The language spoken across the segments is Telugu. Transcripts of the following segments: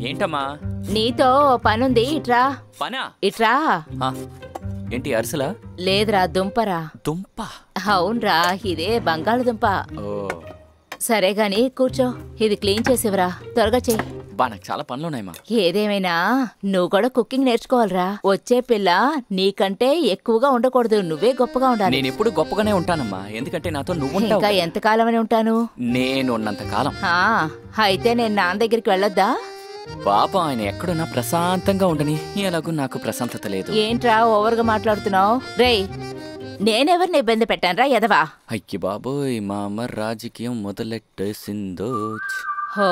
ఏంటమ్మా? నీతో పనుంది, ఇట్రా. పనా? ఇట్రా. ఏంటి అరిసెలా? లేదురా, దుంపరా. దుంప? అవునరా, ఇదే బంగాళదుంప. సరే గాని కూర్చో, ఇది క్లీన్ చేసివరా, త్వరగా చెయ్యి. నాకు చాలా పనులున్నాయమ్మా. ఏదేమైనా నువ్వు కూడా కుకింగ్ నేర్చుకోవాలరా. వచ్చే పిల్ల నీకంటే ఎక్కువగా ఉండకూడదు, నువ్వే గొప్పగా ఉండాలి. నేను ఎప్పుడు గొప్పగానే ఉంటానమ్మా, ఎందుకంటే నాతో నువ్వు ఉంటావు. ఇంకా ఎంతకాలమని ఉంటాను? నేను ఉన్నంత కాలం. అయితే నేను నాన్న దగ్గరికి వెళ్ళొద్దా? పాపం ఆయన ఎక్కడున్నా ప్రశాంతంగా ఉండని. ఎలాగూ నాకు ప్రశాంతత లేదు. ఏంట్రా ఓవర్గా మాట్లాడుతున్నావు? రేయ్, నేనెవరిని ఇబ్బంది పెట్టానరా ఎదవా? అయ్యి బాబోయ్, మా అమ్మ రాజకీయం మొదలెట్టేసిందో. హో,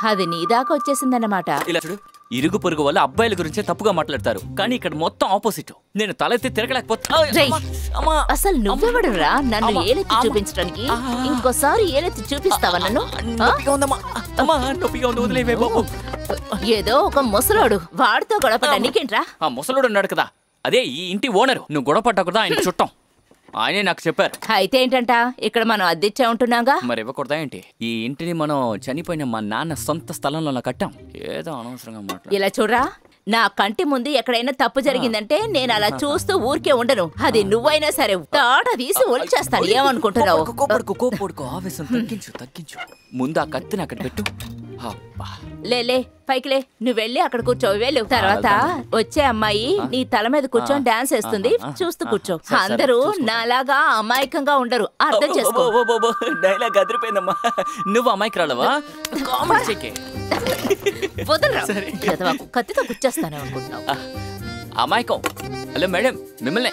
అది నీ దాకా వచ్చేసిందన్నమాట. ఇలా చూడు, ఇరుగు పొరుగు వల్ల అబ్బాయిల గురించే తప్పుగా మాట్లాడతారు, కానీ ఇక్కడ మొత్తం ఆపోజిట్. నేను తలెత్తి తిరగలేకపోతా. అసలు నువ్వెవడురా నన్ను ఏలెత్తి చూపించడానికి? ఇంకోసారి ఏలెత్తి చూపిస్తావా నన్ను? ఏదో ఒక ముసలోడు, వాడితో గొడవపడ్డా నీకేంట్రా? ఆ ముసలోడు ఉన్నాడు కదా, అదే ఈ ఇంటి ఓనరు. నువ్వు గొడవపడ్డా ఆయన చుట్టం, ఆయనే నాకు చెప్పారు. అయితే ఏంటంట, ఇక్కడ మనం అద్దెచ్చే ఉంటున్నాగా, మరి ఇవ్వకూడదా ఏంటి? ఈ ఇంటిని మనం చనిపోయిన మా నాన్న సొంత స్థలంలో కట్టాం. ఏదో అనవసరంగా మాట్లాడు. ఇలా చూడరా, నా కంటి ముందు ఎక్కడైనా తప్పు జరిగిందంటే నేను అలా చూస్తూ ఊరికే ఉండను. అది నువ్వైనా సరే తాట తీసి ఒలిచేస్తాను. ఏమనుకుంటున్నావు? ఆవేశం తగ్గించు. ముందు ఆ కత్తిని అక్కడ పెట్టు. లే పైకి లే, నువ్వు వెళ్ళి అక్కడ కూర్చో. వెళ్ళు. తర్వాత వచ్చే అమ్మాయి నీ తల మీద కూర్చొని డాన్స్ వేస్తుంది, చూస్తూ కూర్చో. అందరూ నాలాగా అమాయకంగా ఉండరు, అర్థం చేసుకో. డైలాగ్ అదిరిపోయిందమ్మా. నువ్వు అమాయకురాలవా? వదలరా, కత్తితో గుచ్చేస్తానే అనుకుంటున్నావు. అమాయకం. హలో మేడం, మిమ్మల్ని